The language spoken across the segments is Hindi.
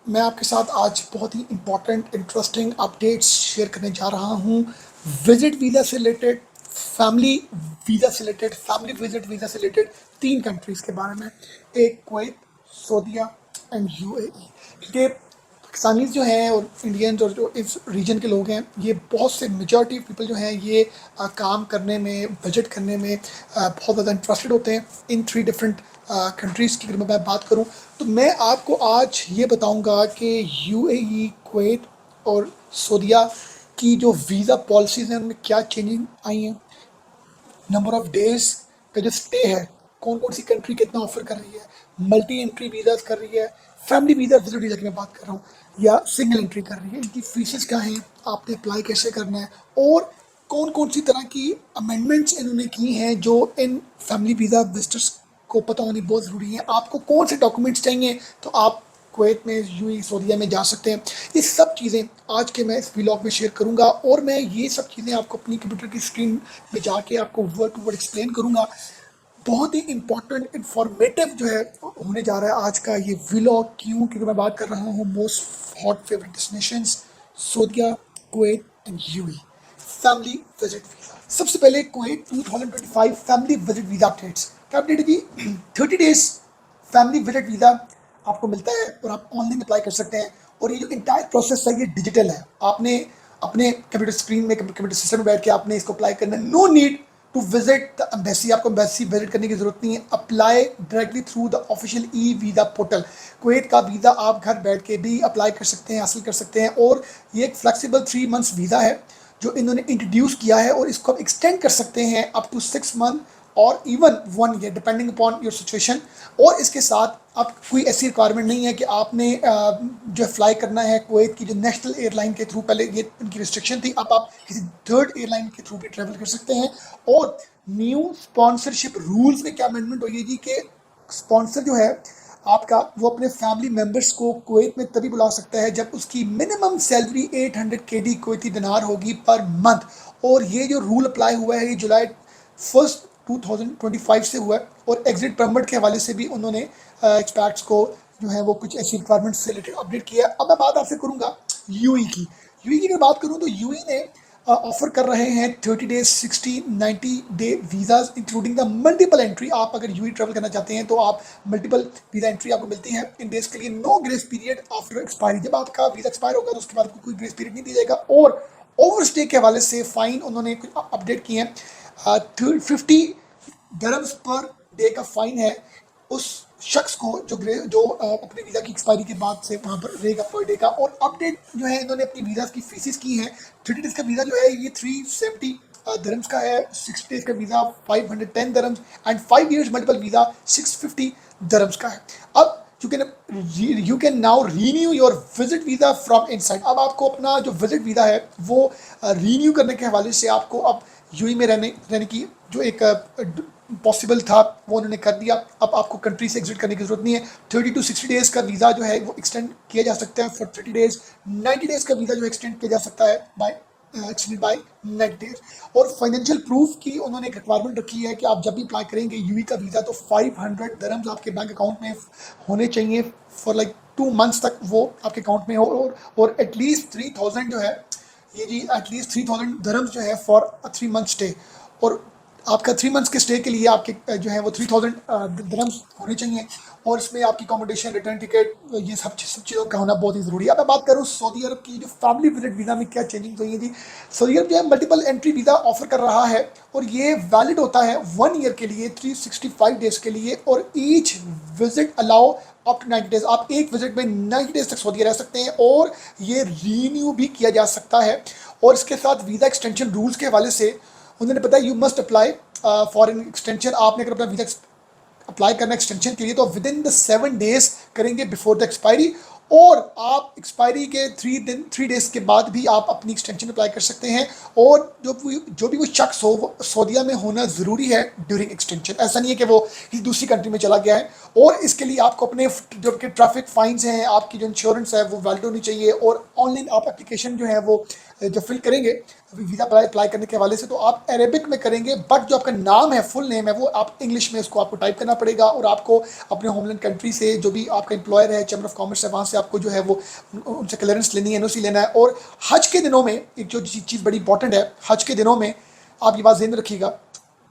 मैं आपके साथ आज बहुत ही इम्पोर्टेंट इंटरेस्टिंग अपडेट्स शेयर करने जा रहा हूँ। विजिट वीज़ा से रिलेटेड, फैमिली वीज़ा से रिलेटेड, फैमिली विजिट वीज़ा से रिलेटेड तीन कंट्रीज़ के बारे में। एक कुवैत, सऊदीया एंड यूएई। क्योंकि पाकिस्तानीज जो हैं और इंडियंस और जो इस रीजन के लोग हैं, ये बहुत से मेजॉरिटी पीपल जो हैं ये काम करने में, बजट करने में बहुत ज़्यादा इंटरेस्टेड होते हैं। इन थ्री डिफरेंट कंट्रीज़ की अगर मैं बात करूं तो मैं आपको आज ये बताऊंगा कि यूएई, कुवैत और सऊदीया की जो वीज़ा पॉलिसीज़ हैं उनमें क्या चेंजिंग आई हैं। नंबर ऑफ डेज का जो स्टे है, कौन कौन सी कंट्री कितना ऑफर कर रही है, मल्टी एंट्री वीज़ाज कर रही है, फैमिली वीज़ा विजिट वीज़ा की मैं बात कर रहा हूँ, या सिंगल एंट्री कर रही है, इनकी फीसेस क्या हैं, आपने अप्लाई कैसे करना है, और कौन कौन सी तरह की अमेंडमेंट्स इन्होंने की हैं जो इन फैमिली वीज़ा विजिटर्स को पता होनी बहुत ज़रूरी है। आपको कौन से डॉक्यूमेंट्स चाहिए तो आप कुवैत में, यूएई, सऊदीया में जा सकते हैं। ये सब चीज़ें आज के मैं इस व्लॉग में शेयर करूंगा, और मैं ये सब चीज़ें आपको अपनी कंप्यूटर की स्क्रीन में जाके आपको वर्ड टू वर्ड एक्सप्लेन करूंगा। बहुत ही इंपॉर्टेंट इंफॉर्मेटिव जो है होने जा रहा है आज का ये व्लॉग। क्यों? क्योंकि मैं बात कर रहा हूँ most hot favourite destinations, Saudia, Kuwait and UAE. Family visit visa. सबसे पहले Kuwait 2025 family visit visa updates. क्या अपडेट है जी? 30 डेज फैमिली विजिट वीज़ा आपको मिलता है और आप ऑनलाइन अप्लाई कर सकते हैं। और ये जो इंटायर प्रोसेस है ये डिजिटल है। आपने अपने कंप्यूटर स्क्रीन में, कंप्यूटर सिस्टम में बैठ के आपने इसको अप्लाई करना है। No need to visit the embassy. आपको एम्बेसी विजिट करने की जरूरत नहीं है। Apply directly through the official e visa portal. Kuwait का वीज़ा आप घर बैठ के भी अप्लाई कर सकते हैं, हासिल कर सकते हैं। और ये एक फ्लेक्सिबल 3 मंथ्स वीज़ा है जो इन्होंने इंट्रोड्यूस किया है, और इसको आप एक्सटेंड कर सकते हैं अप टू 6 मंथ और even 1 year depending upon your situation. और इसके साथ आप कोई ऐसी रिक्वायरमेंट नहीं है कि आपने जो है फ्लाई करना है कुवैत की जो नेशनल एयरलाइन के थ्रू। पहले ये इनकी रिस्ट्रिक्शन थी, अब आप किसी थर्ड एयरलाइन के थ्रू भी ट्रेवल कर सकते हैं। और न्यू स्पॉन्सरशिप रूल्स में क्या अमेंडमेंट हुई है जी कि स्पॉन्सर जो है आपका, वो अपने फैमिली मेंबर्स को कुवैत में तभी बुला सकता है जब उसकी मिनिमम सैलरी 800 केडी कुवैती दिनार होगी पर मंथ। और ये जो रूल अप्लाई हुआ है ये जुलाई 1 2025 से हुआ है। और एग्जिट परमिट के हवाले से भी उन्होंने एक्सपर्ट्स को जो है वो कुछ ऐसी रिक्वायरमेंट्स से रिलेटेड अपडेट किया है। अब मैं बात आपसे करूंगा यूई की। यूई की अगर बात करूं तो यूई ने ऑफर कर रहे हैं 30 days, 60, 90 day visas including the multiple entry. आप अगर यूई ट्रैवल करना चाहते हैं तो आप मल्टीपल वीज़ा एंट्री आपको मिलती है इन डेज के लिए। No grace period after expiry. जब आपका वीज़ा एक्सपायर होगा तो उसके बाद कोई ग्रेस पीरियड नहीं दिया जाएगा। और ओवर स्टे के हवाले से फ़ाइन उन्होंने कुछ अपडेट किए हैं। 50 dirhams पर डे का फाइन है उस शख्स को जो अपने वीज़ा की एक्सपायरी के बाद से वहाँ पर रहेगा पर डे का। और अपडेट जो है इन्होंने अपनी वीज़ा की फीसिस की है। 30 डेज का वीज़ा जो है ये 370 धर्म्स का है। 60 डेज का visa 510 dirhams and 5 years multiple visa 650 dirhams का है। अब you can now renew your visit visa from inside. अब आपको अपना जो विजिट वीज़ा है वो रीन्यू करने के हवाले से आपको अब यूएई में रहने की जो एक पॉसिबल था वो उन्होंने कर दिया। अब आपको कंट्री से एग्जिट करने की जरूरत नहीं है। 30 to 60 डेज का वीज़ा जो है वो एक्सटेंड किया जा सकता है फॉर 30 डेज। 90 डेज का वीज़ा जो एक्सटेंड किया जा सकता है बाय एक्सटेंड बाय 90 डेज। और फाइनेंशियल प्रूफ की उन्होंने एक रिक्वायरमेंट रखी है कि आप जब भी अप्लाई करेंगे यूई का वीज़ा तो 500 dirhams आपके बैंक अकाउंट में होने चाहिए फॉर लाइक 2 months तक वो आपके अकाउंट में हो। और एटलीस्ट 3000 जो है ये जी, एटलीस्ट 3000 dirhams जो है फॉर 3 month स्टे। और आपका 3 months के स्टे के लिए आपके जो है वो 3000 dirhams होने चाहिए। और इसमें आपकी अकोमोडेशन, रिटर्न टिकट, ये सब चीज़ों का होना बहुत ही ज़रूरी है। अब मैं बात करूँ सऊदी अरब की जो फैमिली विजिट वीज़ा में क्या चेंजिंग हुई है जी। सऊदी अरब जो है मल्टीपल एंट्री वीज़ा ऑफर कर रहा है और ये वैलिड होता है 1 ईयर के लिए, 365 डेज के लिए। और each visit allow up to 90 days. आप एक विजिट में 90 डेज तक सऊदी रह सकते हैं और ये रीन्यू भी किया जा सकता है। और इसके साथ वीज़ा एक्सटेंशन रूल्स के हवाले से उन्होंने बताया you must apply for an extension. आपने अगर अपना वीज़ा अप्लाई करना एक्सटेंशन के लिए तो विद इन द 7 डेज करेंगे बिफोर द एक्सपायरी। और आप एक्सपायरी के 3 डेज के बाद भी आप अपनी एक्सटेंशन अप्लाई कर सकते हैं। और जो भी वो शख्स हो वो सऊदीया में होना ज़रूरी है ड्यूरिंग एक्सटेंशन। ऐसा नहीं है कि वो किसी दूसरी कंट्री में चला गया है। और इसके लिए आपको अपने जो कि ट्रैफिक फाइन्स हैं, आपकी जो इंश्योरेंस है वो वैलिड होनी चाहिए। और ऑनलाइन आप एप्लीकेशन जो है वो जब फिल करेंगे वीज़ा अप्लाई करने के हवाले से, तो आप अरेबिक में करेंगे, बट जो आपका नाम है, फुल नेम है, वो आप इंग्लिश में उसको आपको टाइप करना पड़ेगा। और आपको अपने होमलैंड कंट्री से जो भी आपका एम्प्लॉयर है, चैम्बर ऑफ कॉमर्स है, वहाँ से आपको जो है वो उनसे क्लियरेंस लेनी है, एनओसी लेना है। और हज के दिनों में एक जो चीज़ बड़ी इंपॉर्टेंट है, हज के दिनों में आप ये बात ध्यान में रखिएगा,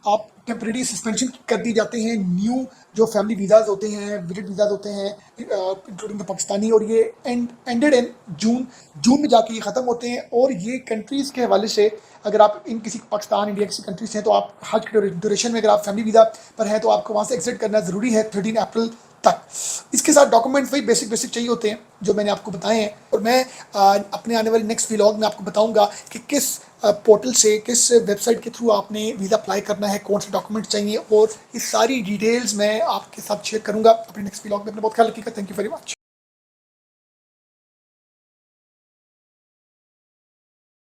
आप टेम्परेरी सस्पेंशन कर दी जाते हैं न्यू जो फैमिली वीज़ाज़ होते हैं, विजिट वीज़ाज़ होते हैं, इंक्लूडिंग द पाकिस्तानी, और ये एंडेड इन जून। जून में जाके ये ख़त्म होते हैं। और ये कंट्रीज़ के हवाले से, अगर आप इन किसी पाकिस्तान, इंडिया किसी कंट्री से हैं, तो आप हज के ड्यूरेशन में अगर आप फैमिली वीज़ा पर हैं, तो आपको वहाँ से एग्जिट करना ज़रूरी है 13 अप्रैल तक। इसके साथ डॉक्यूमेंट वही बेसिक बेसिक चाहिए होते हैं जो मैंने आपको बताए हैं। और मैं अपने आने वाले नेक्स्ट व्लॉग में आपको बताऊंगा कि किस पोर्टल से, किस वेबसाइट के थ्रू आपने वीज़ा अप्लाई करना है, कौन से डॉक्यूमेंट चाहिए, और ये सारी डिटेल्स मैं आपके साथ शेयर करूंगा अपने नेक्स्ट व्लॉग में। अपना बहुत ख्याल रखिएगा। Thank you very much.